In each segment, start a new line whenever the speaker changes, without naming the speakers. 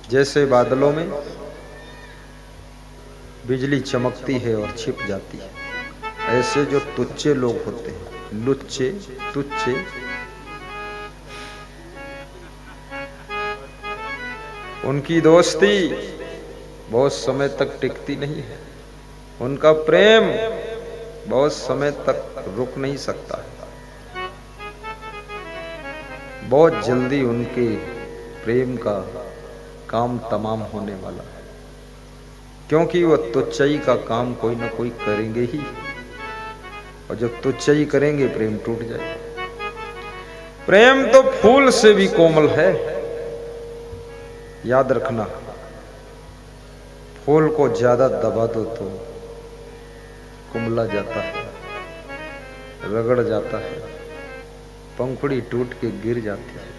जैसे बादलों में बिजली चमकती है और छिप जाती है, ऐसे जो तुच्चे लोग होते हैं, लुच्चे तुच्चे, उनकी दोस्ती बहुत समय तक टिकती नहीं है, उनका प्रेम बहुत समय तक रुक नहीं सकता है। बहुत जल्दी उनके प्रेम का काम तमाम होने वाला है, क्योंकि वह तुच्चाई का काम कोई ना कोई करेंगे ही, और जब तुच्चाई करेंगे प्रेम टूट जाएगा। प्रेम तो फूल से भी कोमल है, याद रखना। फूल को ज्यादा दबा दो तो कुमला जाता है, रगड़ जाता है, पंखुड़ी टूट के गिर जाती है।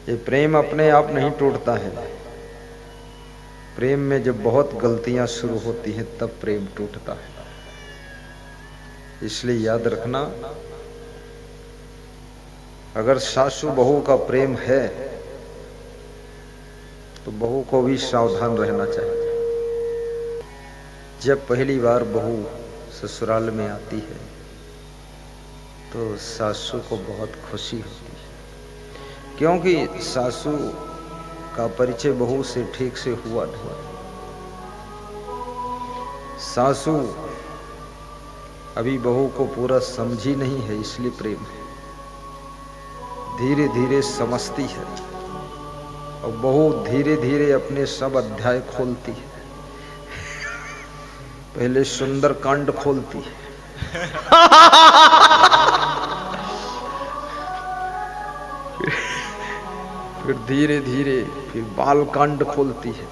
ये प्रेम अपने आप नहीं टूटता है, प्रेम में जब बहुत गलतियां शुरू होती हैं तब प्रेम टूटता है। इसलिए याद रखना, अगर सासू बहू का प्रेम है तो बहू को भी सावधान रहना चाहिए। जब पहली बार बहू ससुराल में आती है तो सासू को बहुत खुशी होती है, क्योंकि सासू का परिचय बहू से ठीक से हुआ नहीं। सासू अभी बहू को पूरा समझी नहीं है, इसलिए प्रेम है। धीरे धीरे समझती है और बहू धीरे धीरे अपने सब अध्याय खोलती है। पहले सुंदर कांड खोलती है, फिर धीरे धीरे फिर बाल कांड खोलती है।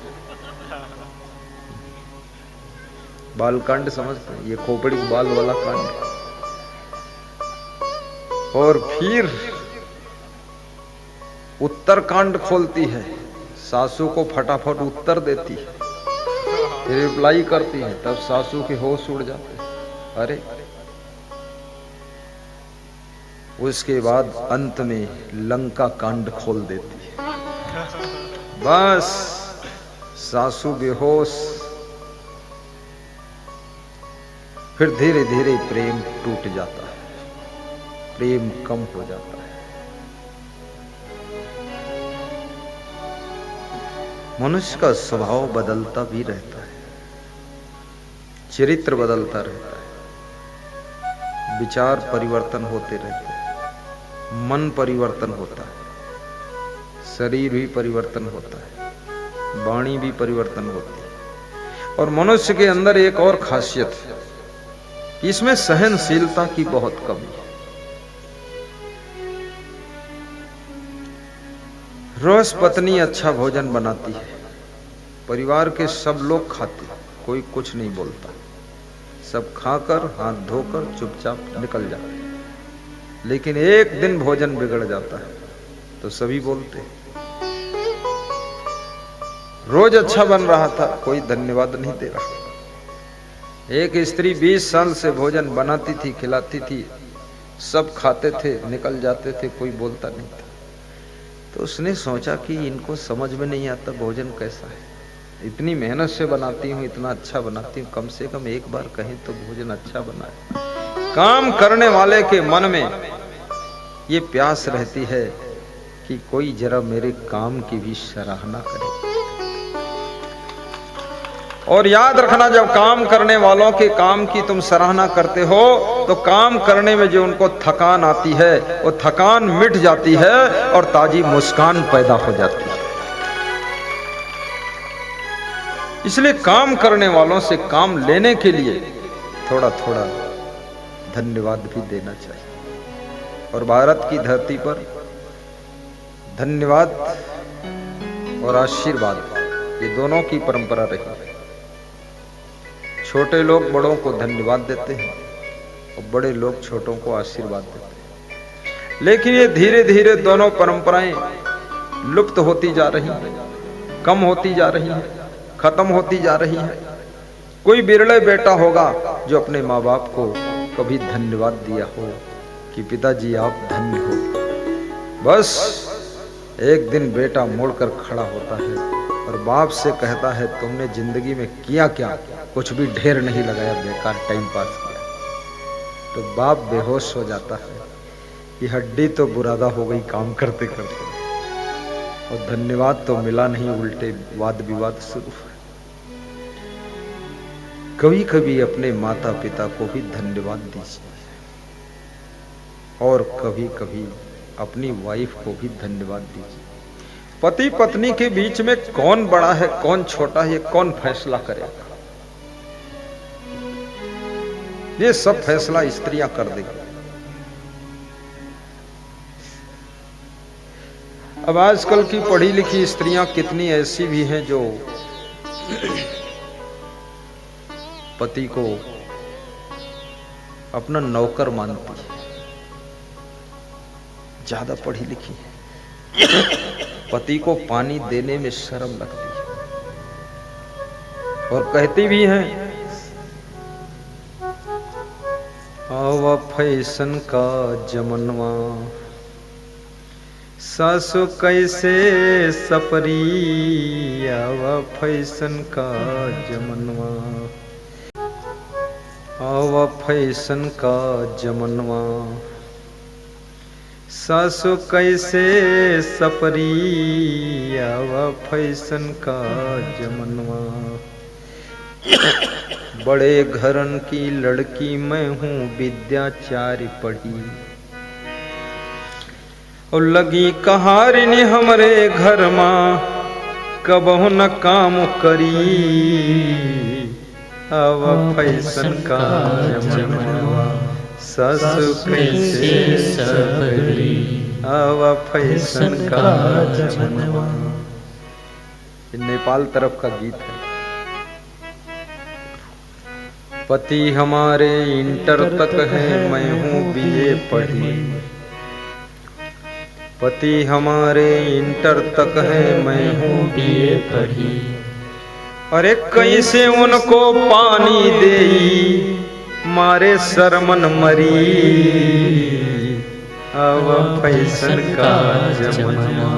बाल कांड समझते हैं, ये खोपड़ी बाल वाला कांड। और फिर उत्तर कांड खोलती है, सासू को फटाफट उत्तर देती है, रिप्लाई करती है, तब सासू के होश उड़ जाते हैं। अरे उसके बाद अंत में लंका कांड खोल देती है। बस सासू बेहोश, फिर धीरे धीरे प्रेम टूट जाता है, प्रेम कम हो जाता है। मनुष्य का स्वभाव बदलता भी रहता है, चरित्र बदलता रहता है, विचार परिवर्तन होते रहते हैं, मन परिवर्तन होता है, शरीर भी परिवर्तन होता है, वाणी भी परिवर्तन होती है। और मनुष्य के अंदर एक और खासियत है कि इसमें सहनशीलता की बहुत कमी है। रोज पत्नी अच्छा भोजन बनाती है, परिवार के सब लोग खाते, कोई कुछ नहीं बोलता, सब खाकर हाथ धोकर चुपचाप निकल जाते हैं। लेकिन एक दिन भोजन बिगड़ जाता है तो सभी बोलते। रोज अच्छा बन रहा था, कोई धन्यवाद नहीं दे रहा। एक स्त्री 20 साल से भोजन बनाती थी, खिलाती थी, सब खाते थे, निकल जाते थे, कोई बोलता नहीं था। तो उसने सोचा कि इनको समझ में नहीं आता भोजन कैसा है, इतनी मेहनत से बनाती हूँ, इतना अच्छा बनाती हूँ, कम से कम एक बार कहें तो भोजन अच्छा बना है। काम करने वाले के मन में ये प्यास रहती है कि कोई जरा मेरे काम की भी सराहना करे। और याद रखना, जब काम करने वालों के काम की तुम सराहना करते हो तो काम करने में जो उनको थकान आती है वो थकान मिट जाती है और ताजी मुस्कान पैदा हो जाती है। इसलिए काम करने वालों से काम लेने के लिए थोड़ा थोड़ा धन्यवाद भी देना चाहिए। और भारत की धरती पर धन्यवाद और आशीर्वाद, ये दोनों की परंपरा रही है। छोटे लोग बड़ों को धन्यवाद देते हैं और बड़े लोग छोटों को आशीर्वाद देते हैं। लेकिन ये धीरे धीरे दोनों परंपराएं लुप्त होती जा रही हैं, कम होती जा रही हैं, खत्म होती जा रही है। कोई बिरले बेटा होगा जो अपने माँ बाप को कभी धन्यवाद दिया हो कि पिताजी आप धन्य हो। बस एक दिन बेटा मुड़कर खड़ा होता है और बाप से कहता है, तुमने जिंदगी में किया क्या? कुछ भी ढेर नहीं लगाया, बेकार टाइम पास किया। तो बाप बेहोश हो जाता है कि हड्डी तो बुरादा हो गई काम करते करते, और धन्यवाद तो मिला नहीं, उल्टे वाद विवाद शुरू हुए। कभी कभी अपने माता पिता को भी धन्यवाद दीजिए, और कभी कभी अपनी वाइफ को भी धन्यवाद दीजिए। पति पत्नी के बीच में कौन बड़ा है कौन छोटा है, ये कौन फैसला करेगा? ये सब फैसला स्त्रियां कर देगी। अब आजकल की पढ़ी लिखी स्त्रियां कितनी ऐसी भी हैं जो पति को अपना नौकर मानती है, ज्यादा पढ़ी लिखी है, पति को पानी देने में शर्म लगती है, और कहती भी हैं, आवा फैशन का जमनवा, सासु कैसे सपरी, आवा फैशन का जमनवा, आवा फैशन का जमनवा, सासु कैसे सपरी, आवा फैशन का जमनवा। बड़े घरन की लड़की मैं हूँ, विद्याचार्य पढ़ी, और लगी कहारिनी हमरे घर माँ, कबहु न काम करी, अब फैशन का जमनवा, सासु कैसे सबरी, अब फैशन का जमनवा। नेपाल तरफ का गीत है। पति हमारे इंटर तक है, मैं हूँ बीए पढ़ी, पति हमारे इंटर तक है, मैं हूँ बीए पढ़ी, अरे कैसे उनको पानी देई, मारे शर्मन मरी, अब फैशन का जमनवा,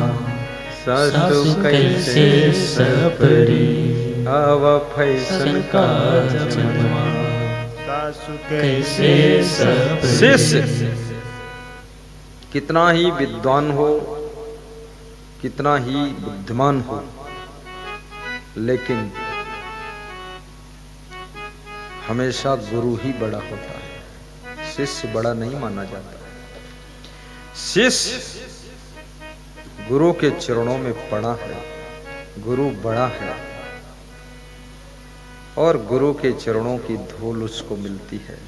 सासु कैसे सपरी, अब फैशन का जमनवा, सासु कैसे सपरी। शिष्य कितना ही विद्वान हो, कितना ही बुद्धिमान हो, लेकिन हमेशा गुरु ही बड़ा होता है, शिष्य बड़ा नहीं माना जाता। शिष्य गुरु के चरणों में पड़ा है, गुरु बड़ा है, और गुरु के चरणों की धूल उसको मिलती है,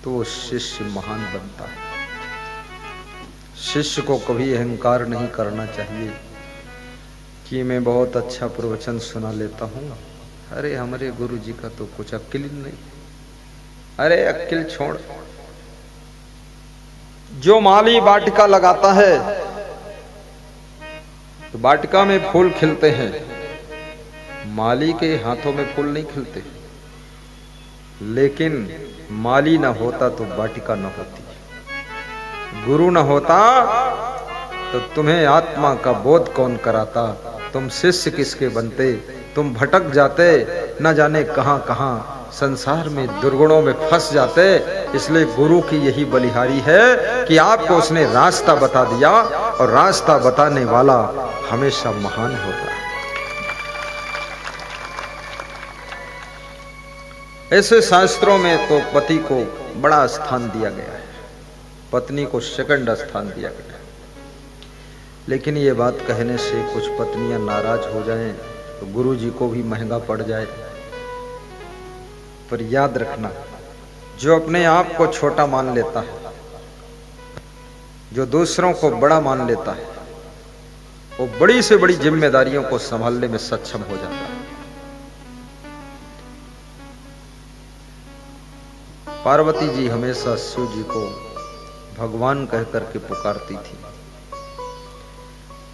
तो वो शिष्य महान बनता है। शिष्य को कभी अहंकार नहीं करना चाहिए कि मैं बहुत अच्छा प्रवचन सुना लेता हूँ, अरे हमारे गुरु जी का तो कुछ अक्ल ही नहीं। अरे अक्ल छोड़, जो माली वाटिका लगाता है तो वाटिका में फूल खिलते हैं, माली के हाथों में फूल नहीं खिलते। लेकिन माली ना होता तो वाटिका न होती, गुरु न होता तो तुम्हें आत्मा का बोध कौन कराता, तुम शिष्य किसके बनते, तुम भटक जाते न जाने कहां कहां, संसार में दुर्गुणों में फंस जाते। इसलिए गुरु की यही बलिहारी है कि आपको उसने रास्ता बता दिया, और रास्ता बताने वाला हमेशा महान होता है। ऐसे शास्त्रों में तो पति को बड़ा स्थान दिया गया है, पत्नी को सेकंड स्थान दिया गया है। लेकिन ये बात कहने से कुछ पत्नियां नाराज हो जाएं तो गुरु जी को भी महंगा पड़ जाए। पर याद रखना, जो अपने आप को छोटा मान लेता है, जो दूसरों को बड़ा मान लेता है, वो बड़ी से बड़ी जिम्मेदारियों को संभालने में सक्षम हो जाता है। पार्वती जी हमेशा शिव जी को भगवान कह करके पुकारती थी,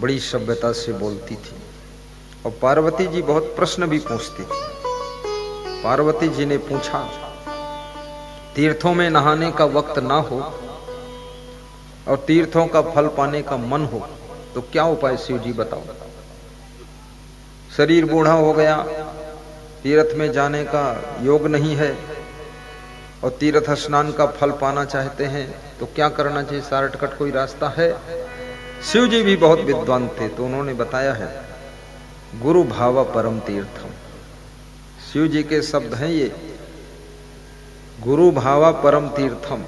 बड़ी सभ्यता से बोलती थी, और पार्वती जी बहुत प्रश्न भी पूछती थी। पार्वती जी ने पूछा, तीर्थों में नहाने का वक्त ना हो और तीर्थों का फल पाने का मन हो तो क्या उपाय शिव जी बताओ। शरीर बूढ़ा हो गया, तीर्थ में जाने का योग नहीं है और तीर्थ स्नान का फल पाना चाहते हैं तो क्या करना चाहिए, शॉर्टकट कोई रास्ता है? शिव जी भी बहुत विद्वान थे तो उन्होंने बताया है, गुरु भावा परम तीर्थम। शिव जी के शब्द हैं ये, गुरु भावा परम तीर्थम।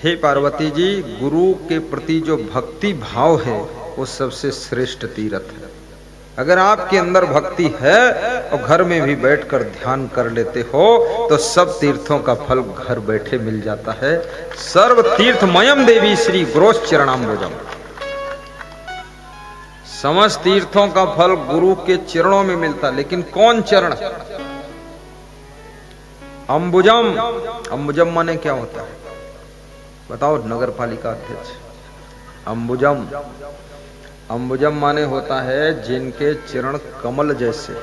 हे पार्वती जी, गुरु के प्रति जो भक्ति भाव है वो सबसे श्रेष्ठ तीर्थ है। अगर आपके अंदर भक्ति है और घर में भी बैठकर ध्यान कर लेते हो तो सब तीर्थों का फल घर बैठे मिल जाता है। सर्व तीर्थमयम देवी श्री गुरोस चरणाम्बुजम। समस्त तीर्थों का फल गुरु के चरणों में मिलता, लेकिन कौन चरण? अंबुजम। अंबुजम माने क्या होता है बताओ नगर पालिका अध्यक्ष? अंबुजम, अंबुजम माने होता है जिनके चरण कमल जैसे।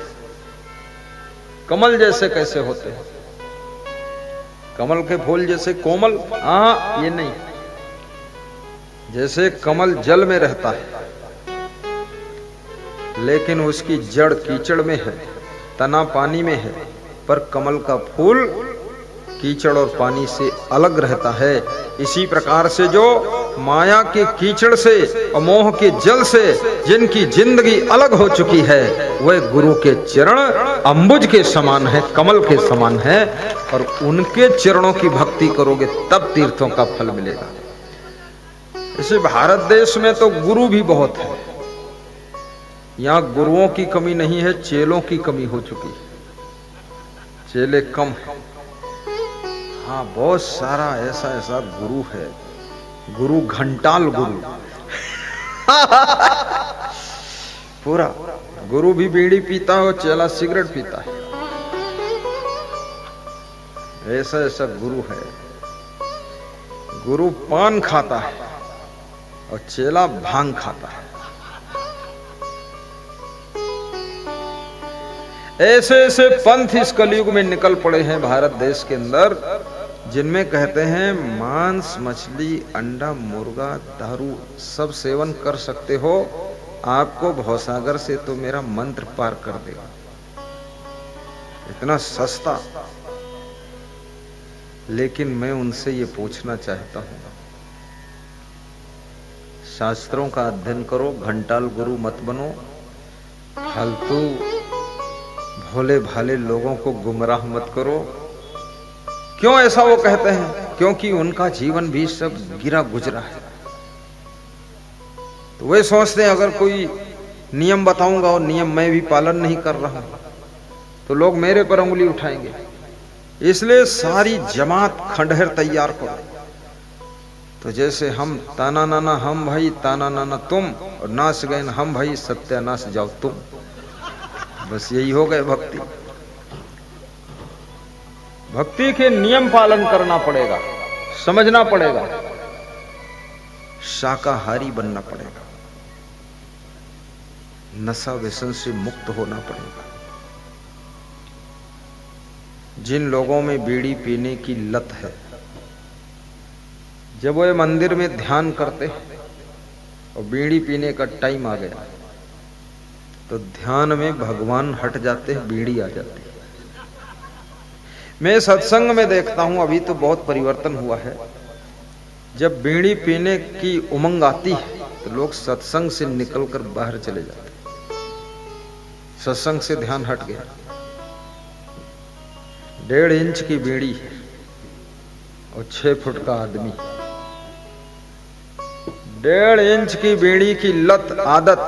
कमल जैसे कैसे होते हैं? कमल के फूल जैसे कोमल? हाँ, ये नहीं। जैसे कमल जल में रहता है लेकिन उसकी जड़ कीचड़ में है, तना पानी में है, पर कमल का फूल कीचड़ और पानी से अलग रहता है। इसी प्रकार से जो माया के कीचड़ से और मोह के जल से जिनकी जिंदगी अलग हो चुकी है, वह गुरु के चरण अंबुज के समान है, कमल के समान है, और उनके चरणों की भक्ति करोगे तब तीर्थों का फल मिलेगा। इसे भारत देश में तो गुरु भी बहुत है, यहां गुरुओं की कमी नहीं है, चेलों की कमी हो चुकी है। चेले कम है। हाँ, बहुत सारा ऐसा ऐसा गुरु है, गुरु घंटाल गुरु पूरा गुरु भी बीड़ी पीता है और चेला सिगरेट पीता है। ऐसा ऐसा गुरु है। गुरु पान खाता है और चेला भांग खाता है। ऐसे ऐसे पंथ इस कलयुग में निकल पड़े हैं भारत देश के अंदर, जिनमें कहते हैं मांस, मछली, अंडा, मुर्गा, दारू सब सेवन कर सकते हो, आपको भवसागर से तो मेरा मंत्र पार कर देगा। इतना सस्ता। लेकिन मैं उनसे ये पूछना चाहता हूं, शास्त्रों का अध्ययन करो, घंटाल गुरु मत बनो, फालतू भोले भाले लोगों को गुमराह मत करो। क्यों ऐसा वो कहते हैं? क्योंकि उनका जीवन भी सब गिरा गुजरा है। तो वे सोचते हैं अगर कोई नियम बताऊंगा और नियम मैं भी पालन नहीं कर रहा हूं तो लोग मेरे पर उंगली उठाएंगे। इसलिए सारी जमात खंडहर तैयार करो। तो जैसे हम ताना नाना हम भाई, ताना नाना तुम, और नाच गए हम भाई, सत्यानाश जाओ तुम। बस यही हो गए भक्ति। भक्ति के नियम पालन करना पड़ेगा, समझना पड़ेगा, शाकाहारी बनना पड़ेगा, नशा व्यसन से मुक्त होना पड़ेगा। जिन लोगों में बीड़ी पीने की लत है, जब वो मंदिर में ध्यान करते और बीड़ी पीने का टाइम आ गया तो ध्यान में भगवान हट जाते हैं, बीड़ी आ जाती है। मैं सत्संग में देखता हूं, अभी तो बहुत परिवर्तन हुआ है, जब बीड़ी पीने की उमंग आती है तो लोग सत्संग से निकलकर बाहर चले जाते हैं। सत्संग से ध्यान हट गया। 1.5 इंच की बीड़ी और 6 फुट का आदमी। 1.5 इंच की बीड़ी की लत, आदत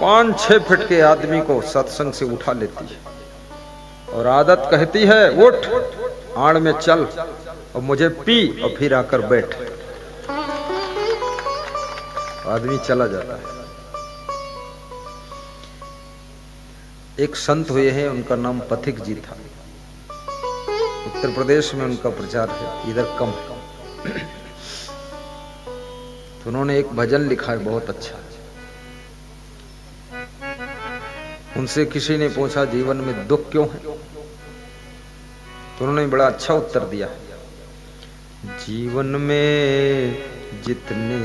5-6 फुट के आदमी को सत्संग से उठा लेती है। और आदत कहती है उठ, आड़ में चल और मुझे पी और फिर आकर बैठ। आदमी चला जाता है। एक संत हुए हैं, उनका नाम पथिक जी था। उत्तर प्रदेश में उनका प्रचार है, इधर कम है। तो उन्होंने एक भजन लिखा है बहुत अच्छा। उनसे किसी ने पूछा जीवन में दुख क्यों है, तो उन्होंने बड़ा अच्छा उत्तर दिया। जीवन में जितने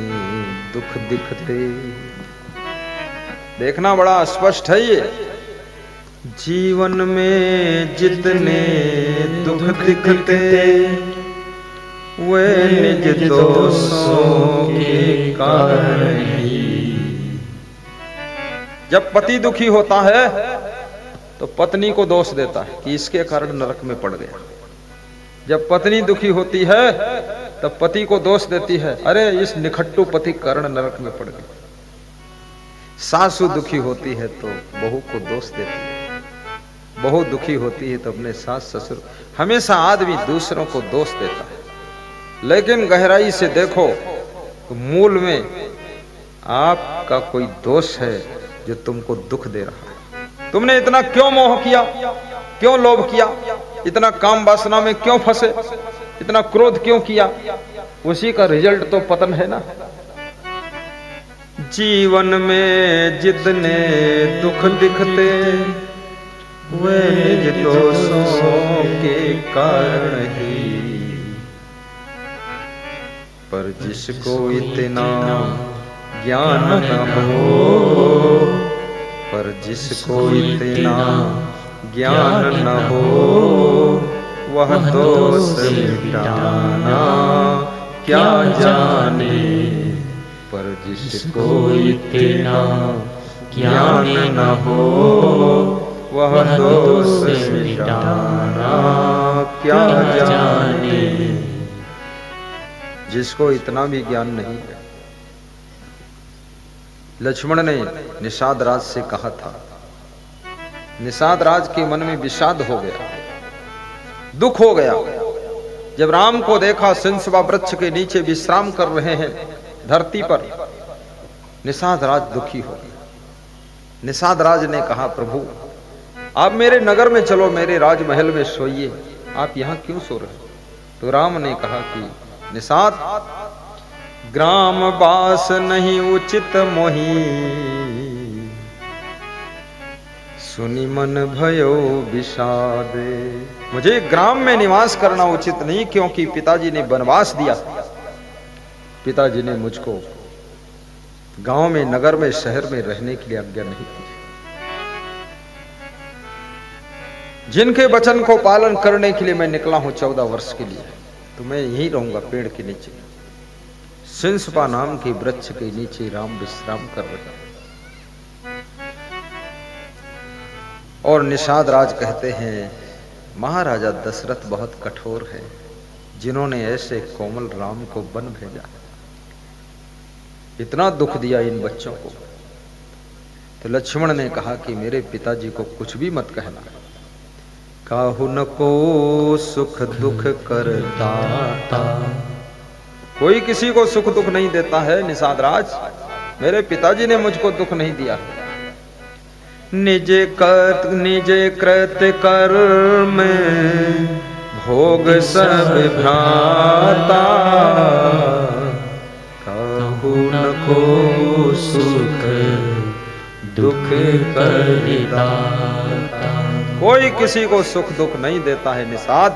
दुख दिखते। देखना बड़ा स्पष्ट है ये। जीवन में जितने दुख दिखते वे निज दोषों के कारण ही। जब पति दुखी होता है तो पत्नी को दोष देता है कि इसके कारण नरक में पड़ गया। जब पत्नी दुखी होती है तब पति को दोष देती है, अरे इस निखट्टू पति कारण नरक में पड़ गई। सासू दुखी होती है तो बहू को दोष देती है, बहू दुखी होती है तो अपने सास ससुर। हमेशा आदमी दूसरों को दोष देता है, लेकिन गहराई से देखो तो मूल में आपका कोई दोष है जो तुमको दुख दे रहा है। तुमने इतना क्यों मोह किया, क्यों लोभ किया, इतना काम वासना में क्यों फंसे, इतना क्रोध क्यों किया? उसी का रिजल्ट तो पतन है ना। जीवन में जितने दुख दिखते वे निज दोषों के कारण ही। पर जिसको इतना ज्ञान न हो, पर जिसको इतना ज्ञान न हो, वह दोष मिटाना क्या जाने। पर जिसको इतना ज्ञान न हो, वह दोष मिटाना क्या जाने। जिसको इतना भी ज्ञान नहीं है। लक्ष्मण ने निषाद राज से कहा था, निषाद राज के मन में विषाद हो गया, दुख हो गया। जब राम को देखा सिंसवा वृक्ष के नीचे विश्राम कर रहे हैं धरती पर, निषाद राज दुखी हो गया। निषाद राज ने कहा, प्रभु आप मेरे नगर में चलो, मेरे राजमहल में सोइए, आप यहां क्यों सो रहे हो? तो राम ने कहा कि निषाद, ग्राम वास नहीं उचित मोही, सुनि मन भयो विषादे। मुझे ग्राम में निवास करना उचित नहीं, क्योंकि पिताजी ने वनवास दिया। पिताजी ने मुझको गांव में, नगर में, शहर में रहने के लिए आज्ञा नहीं दी। जिनके वचन को पालन करने के लिए मैं निकला हूं 14 वर्ष के लिए, तो मैं यहीं रहूंगा पेड़ के नीचे। सिंसपा नाम के वृक्ष के नीचे राम विश्राम कर रहे। और निषाद राज कहते हैं, महाराजा दशरथ बहुत कठोर है, जिन्होंने ऐसे कोमल राम को वन भेजा, इतना दुख दिया इन बच्चों को। तो लक्ष्मण ने कहा कि मेरे पिताजी को कुछ भी मत कहना। काहु न को सुख दुख करता, कोई किसी को सुख दुख नहीं देता है निषाद राज। मेरे पिताजी ने मुझको दुख नहीं दिया। निजे कृत कर्म भोग सब भ्राता, कहु न को सुख दुख करता। कोई किसी को सुख दुख नहीं देता है निषाद,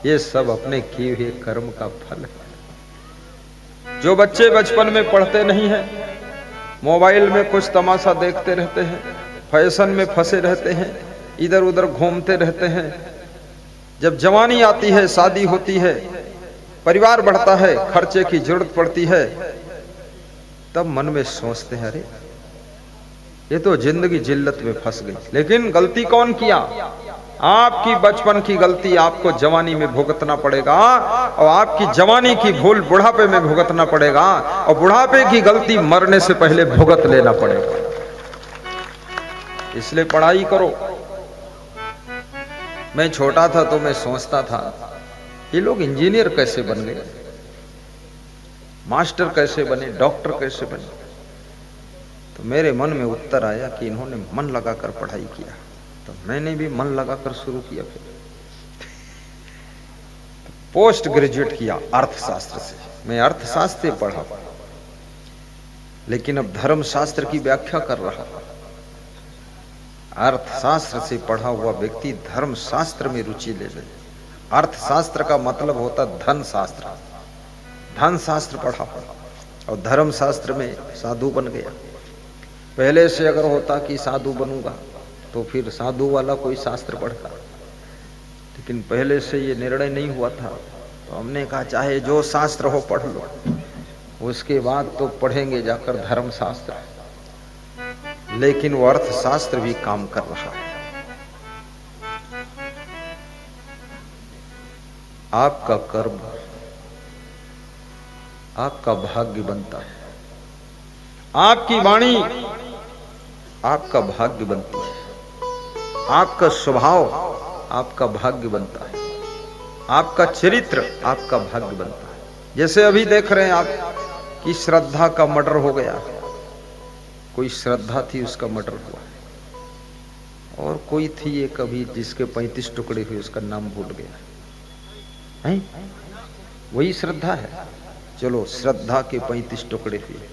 ये सब अपने किए हुए कर्म का फल है। जो बच्चे बचपन में पढ़ते नहीं हैं, मोबाइल में कुछ तमाशा देखते रहते हैं, फैशन में फंसे रहते हैं, इधर उधर घूमते रहते हैं, जब जवानी आती है, शादी होती है, परिवार बढ़ता है, खर्चे की जरूरत पड़ती है, तब मन में सोचते हैं, अरे ये तो जिंदगी जिल्लत में फंस गई। लेकिन गलती कौन किया? आपकी बचपन की गलती आपको जवानी में भुगतना पड़ेगा, और आपकी जवानी की भूल बुढ़ापे में भुगतना पड़ेगा, और बुढ़ापे की गलती मरने से पहले भुगत लेना पड़ेगा। इसलिए पढ़ाई करो। मैं छोटा था तो मैं सोचता था, ये लोग इंजीनियर कैसे बन गए, मास्टर कैसे बने, डॉक्टर कैसे बने? तो मेरे मन में उत्तर आया कि इन्होंने मन लगाकर पढ़ाई किया, तो मैंने भी मन लगाकर शुरू किया। फिर पोस्ट ग्रेजुएट किया अर्थशास्त्र से। मैं अर्थशास्त्र पढ़ा, लेकिन अब धर्मशास्त्र की व्याख्या कर रहा। अर्थशास्त्र से पढ़ा हुआ व्यक्ति धर्मशास्त्र में रुचि ले ले। अर्थशास्त्र का मतलब होता धन शास्त्र। धन शास्त्र पढ़ा और धर्म शास्त्र में साधु बन गया। पहले से अगर होता कि साधु बनूंगा तो फिर साधु वाला कोई शास्त्र पढ़ता, लेकिन पहले से ये निर्णय नहीं हुआ था। तो हमने कहा चाहे जो शास्त्र हो पढ़ लो, उसके बाद तो पढ़ेंगे जाकर धर्म शास्त्र। लेकिन वो अर्थशास्त्र भी काम कर रहा है। आपका कर्म आपका भाग्य बनता है, आपकी वाणी आपका भाग्य बनती है, आपका स्वभाव आपका भाग्य बनता है, आपका चरित्र आपका भाग्य बनता है। जैसे अभी देख रहे हैं आप कि श्रद्धा का मर्डर हो गया। कोई श्रद्धा थी, उसका मर्डर हुआ, और कोई थी एक अभी जिसके 35 टुकड़े हुए, उसका नाम भूल गया है। वही श्रद्धा है। चलो, श्रद्धा के 35 टुकड़े हुए।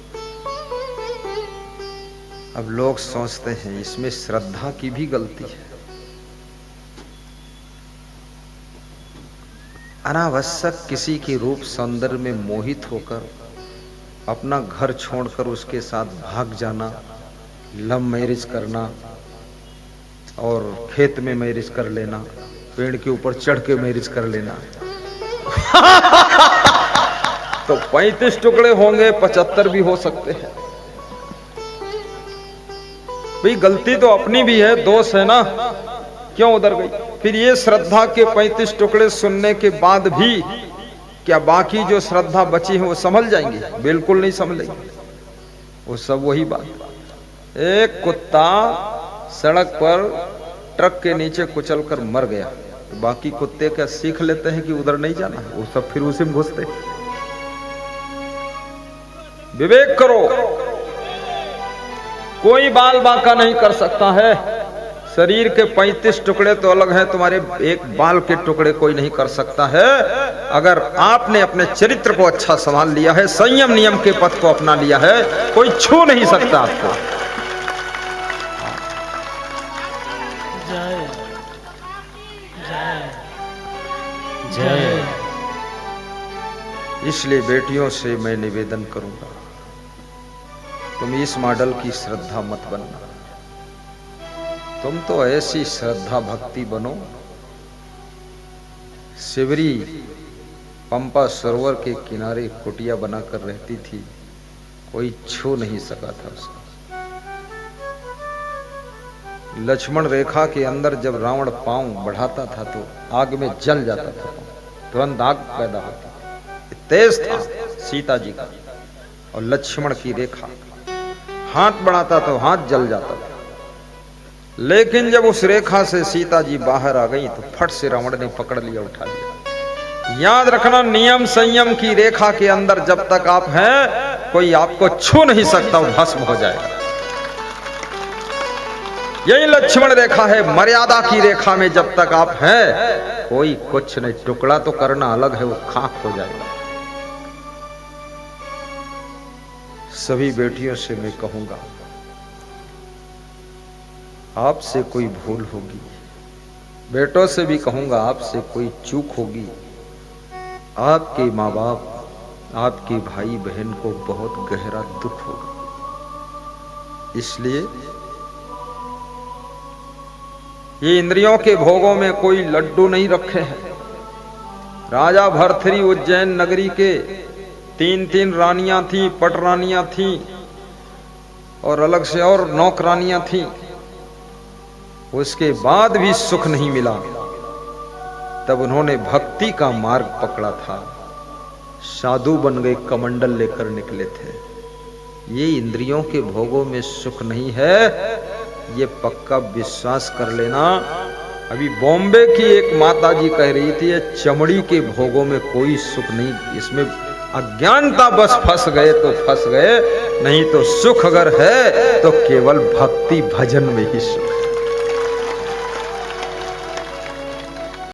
अब लोग सोचते हैं इसमें श्रद्धा की भी गलती है। अनावश्यक किसी के रूप सौंदर्य में मोहित होकर अपना घर छोड़कर उसके साथ भाग जाना, लव मैरिज करना और खेत में मैरिज कर लेना, पेड़ के ऊपर चढ़ के मैरिज कर लेना तो 35 टुकड़े होंगे, 75 भी हो सकते हैं। भाई गलती तो अपनी भी है, दोष है ना, क्यों उधर गई? फिर ये श्रद्धा के 35 टुकड़े सुनने के बाद भी क्या बाकी जो श्रद्धा बची है वो संभल जाएंगी? बिल्कुल नहीं संभलेंगी। वो सब वही बात। एक कुत्ता सड़क पर ट्रक के नीचे कुचल कर मर गया, तो बाकी कुत्ते क्या सीख लेते हैं कि उधर नहीं जाना? वो सब फिर उसी में घुसते। विवेक करो, कोई बाल बांका नहीं कर सकता है। शरीर के 35 टुकड़े तो अलग हैं, तुम्हारे एक बाल के टुकड़े कोई नहीं कर सकता है। अगर आपने अपने चरित्र को अच्छा संभाल लिया है, संयम नियम के पथ को अपना लिया है, कोई छू नहीं सकता आपको।
जय जय जय।
इसलिए बेटियों से मैं निवेदन करूंगा, तुम इस मॉडल की श्रद्धा मत बनना। तुम तो ऐसी श्रद्धा भक्ति बनो। शिवरी पंपा सरोवर के किनारे कुटिया बनाकर रहती थी, कोई छू नहीं सका था उसको। लक्ष्मण रेखा के अंदर जब रावण पांव बढ़ाता था तो आग में जल जाता था, तुरंत आग पैदा होती। तेज था सीता जी का और लक्ष्मण की रेखा। हाथ बढ़ाता तो हाथ जल जाता था। लेकिन जब उस रेखा से सीता जी बाहर आ गई तो फट से रावण ने पकड़ लिया, उठा लिया। याद रखना, नियम संयम की रेखा के अंदर जब तक आप हैं, कोई आपको छू नहीं सकता, वो भस्म हो जाएगा। यही लक्ष्मण रेखा है। मर्यादा की रेखा में जब तक आप हैं, कोई कुछ नहीं। टुकड़ा तो करना अलग है, वो खाक हो जाएगा। सभी बेटियों से मैं कहूंगा, आपसे कोई भूल होगी, बेटों से भी कहूंगा आपसे कोई चूक होगी, आपके माँ बाप, आपके भाई बहन को बहुत गहरा दुख होगा। इसलिए ये इंद्रियों के भोगों में कोई लड्डू नहीं रखे हैं। राजा भर्तृहरि उज्जैन नगरी के 3 रानियां थी, पट रानियां थी और अलग से और नौकरानियां थी। उसके बाद भी सुख नहीं मिला। तब उन्होंने भक्ति का मार्ग पकड़ा था, साधु बन गए, कमंडल लेकर निकले थे। ये इंद्रियों के भोगों में सुख नहीं है, ये पक्का विश्वास कर लेना। अभी बॉम्बे की एक माता जी कह रही थी, ये चमड़ी के भोगों में कोई सुख नहीं, इसमें अज्ञानता बस फंस गए तो फंस गए, नहीं तो सुख अगर है तो केवल भक्ति भजन में ही सुख है।